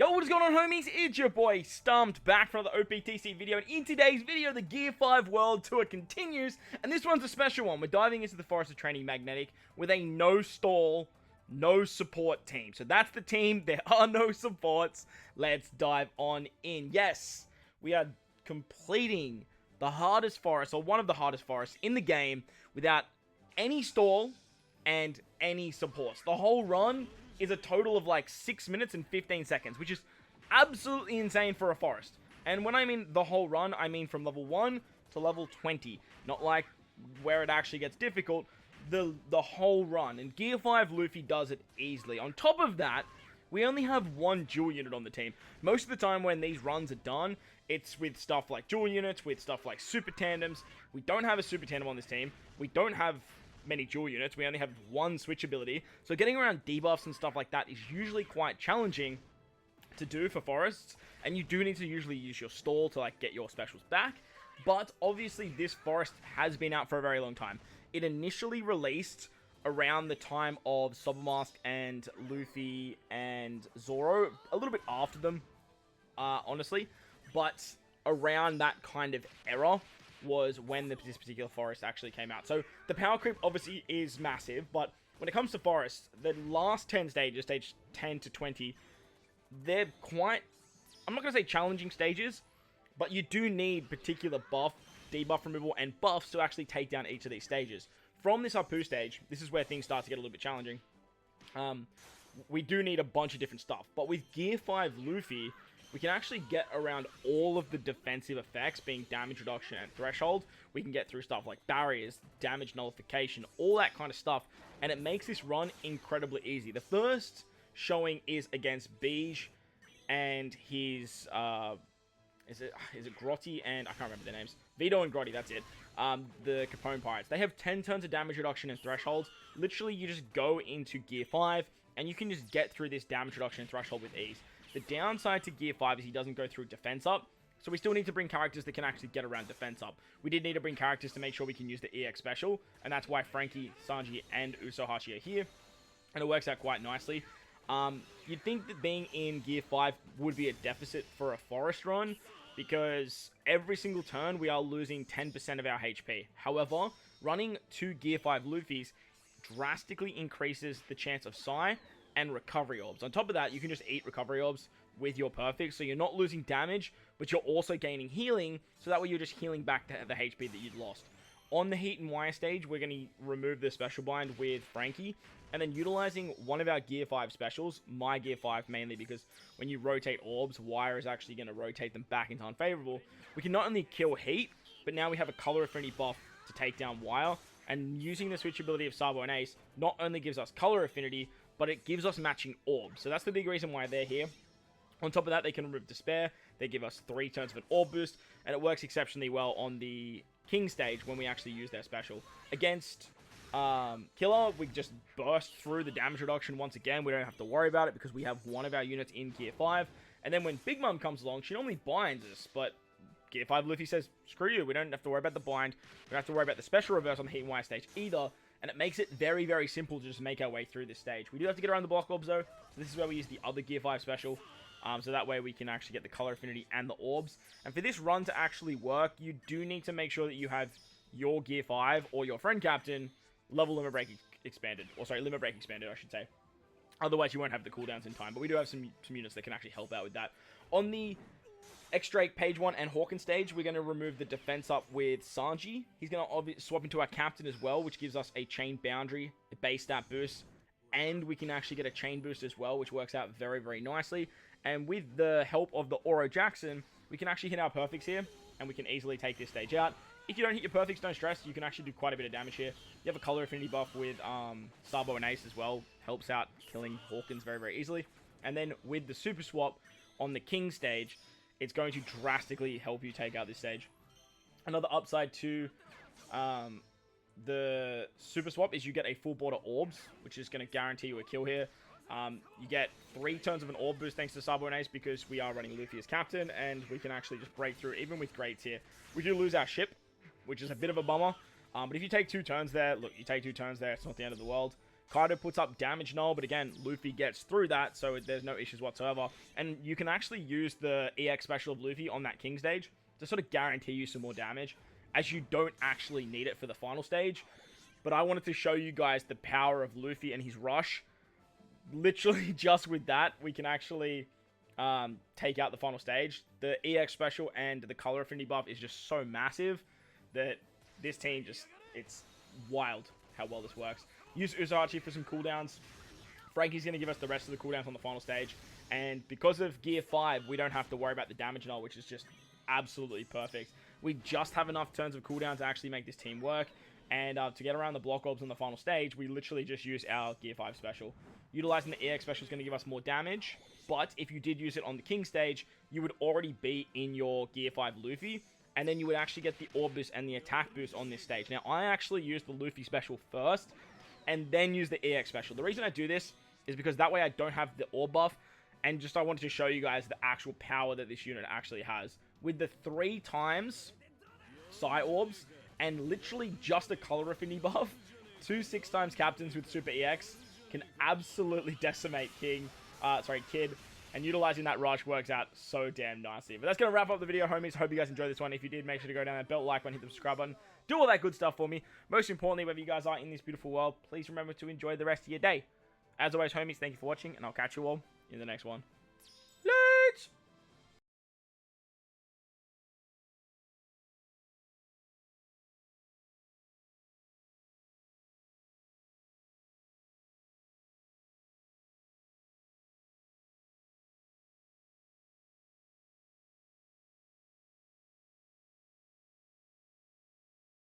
Yo, what is going on, homies? It's your boy StumpD back for another OPTC video, and in today's video, the Gear 5 World Tour continues, and this one's a special one. We're diving into the Forest of Training Magnetic with a no-stall, no-support team. So that's the team. There are no supports. Let's dive on in. Yes, we are completing the hardest forest, or one of the hardest forests in the game, without any stall and any supports. The whole run is a total of like 6 minutes and 15 seconds, which is absolutely insane for a forest. And when I mean the whole run, I mean from level 1 to level 20. Not like where it actually gets difficult, the whole run. And Gear 5 Luffy does it easily. On top of that, we only have one dual unit on the team. Most of the time when these runs are done, it's with stuff like dual units, with stuff like super tandems. We don't have a super tandem on this team. We don't have many dual units. We only have one switch ability, so getting around debuffs and stuff like that is usually quite challenging to do for forests, and you do need to usually use your stall to like get your specials back. But obviously this forest has been out for a very long time. It initially released around the time of Sobermask and Luffy and Zoro, a little bit after them, honestly, but around that kind of era was when this particular forest actually came out. So the power creep obviously is massive, but when it comes to forests, the last 10 stages, stage 10 to 20, they're quite, I'm not going to say challenging stages, but you do need particular buff, debuff removal, and buffs to actually take down each of these stages. From this Hapu stage, this is where things start to get a little bit challenging. We do need a bunch of different stuff, but with Gear 5 Luffy, we can actually get around all of the defensive effects, being damage reduction and threshold. We can get through stuff like barriers, damage nullification, all that kind of stuff, and it makes this run incredibly easy. The first showing is against Beige and his, is it Grotti and, I can't remember their names. Vito and Grotti, that's it. The Capone Pirates. They have 10 turns of damage reduction and thresholds. Literally, you just go into Gear 5, and you can just get through this damage reduction and threshold with ease. The downside to Gear 5 is he doesn't go through defense up, so we still need to bring characters that can actually get around defense up. We did need to bring characters to make sure we can use the EX special, and that's why Frankie, Sanji, and Usohashi are here, and it works out quite nicely. You'd think that being in Gear 5 would be a deficit for a forest run, because every single turn we are losing 10% of our HP. However, running 2 Gear 5 Luffys drastically increases the chance of Psy and recovery orbs. On top of that, you can just eat recovery orbs with your perfect, so you're not losing damage, but you're also gaining healing, so that way you're just healing back the HP that you'd lost. On the Heat and Wire stage, we're going to remove the special bind with Frankie, and then utilizing one of our Gear 5 specials, my Gear 5 mainly, because when you rotate orbs, Wire is actually going to rotate them back into unfavorable. We can not only kill Heat, but now we have a color affinity buff to take down Wire, and using the switch ability of Sabo and Ace not only gives us color affinity, but it gives us matching orbs. So that's the big reason why they're here. On top of that, they can remove Despair. They give us 3 turns of an orb boost, and it works exceptionally well on the King stage when we actually use their special. Against Killer, we just burst through the damage reduction once again. We don't have to worry about it because we have one of our units in Gear 5. And then when Big Mom comes along, she normally binds us, but Gear 5 Luffy says, screw you, we don't have to worry about the bind. We don't have to worry about the special reverse on the Heat and Wire stage either. And it makes it very, very simple to just make our way through this stage. We do have to get around the block orbs though, so this is where we use the other Gear 5 special. So that way we can actually get the color affinity and the orbs. And for this run to actually work, you do need to make sure that you have your Gear 5 or your friend captain level limit break expanded. Or sorry, limit break expanded, I should say. Otherwise you won't have the cooldowns in time. But we do have some units that can actually help out with that. On the X-Drake, Page 1, and Hawken stage, we're going to remove the defense up with Sanji. He's going to swap into our captain as well, which gives us a chain boundary, a base stat boost, and we can actually get a chain boost as well, which works out very, very nicely. And with the help of the Oro Jackson, we can actually hit our perfects here, and we can easily take this stage out. If you don't hit your perfects, don't stress. You can actually do quite a bit of damage here. You have a color affinity buff with Sabo and Ace as well. Helps out killing Hawkins very, very easily. And then with the super swap on the King stage, it's going to drastically help you take out this stage. Another upside to the super swap is you get a full border orbs, which is going to guarantee you a kill here. You get 3 turns of an orb boost thanks to Sabo and Ace because we are running Luffy as captain, and we can actually just break through even with Greats here. We do lose our ship, which is a bit of a bummer. But if you take 2 turns there, look, you take 2 turns there, it's not the end of the world. Kaido puts up damage null, but again, Luffy gets through that, so there's no issues whatsoever. And you can actually use the EX special of Luffy on that king stage to sort of guarantee you some more damage, as you don't actually need it for the final stage. But I wanted to show you guys the power of Luffy and his rush. Literally, just with that, we can actually take out the final stage. The EX special and the color affinity buff is just so massive that this team just, it's wild how well this works. Use Uzachi for some cooldowns. Frankie's going to give us the rest of the cooldowns on the final stage. And because of Gear 5, we don't have to worry about the damage null, which is just absolutely perfect. We just have enough turns of cooldown to actually make this team work. And to get around the block orbs on the final stage, we literally just use our Gear 5 special. Utilizing the EX special is going to give us more damage, but if you did use it on the king stage, you would already be in your Gear 5 Luffy, and then you would actually get the orb boost and the attack boost on this stage. Now, I actually use the Luffy special first, and then use the EX special. The reason I do this is because that way I don't have the orb buff, and just I wanted to show you guys the actual power that this unit actually has. With the 3 times Psy Orbs, and literally just a color affinity buff, 2 6 times captains with Super EX can absolutely decimate Kid, and utilizing that rush works out so damn nicely. But that's going to wrap up the video, homies. Hope you guys enjoyed this one. If you did, make sure to go down that bell, like button, hit the subscribe button, do all that good stuff for me. Most importantly, wherever you guys are in this beautiful world, please remember to enjoy the rest of your day. As always, homies, thank you for watching, and I'll catch you all in the next one. Let's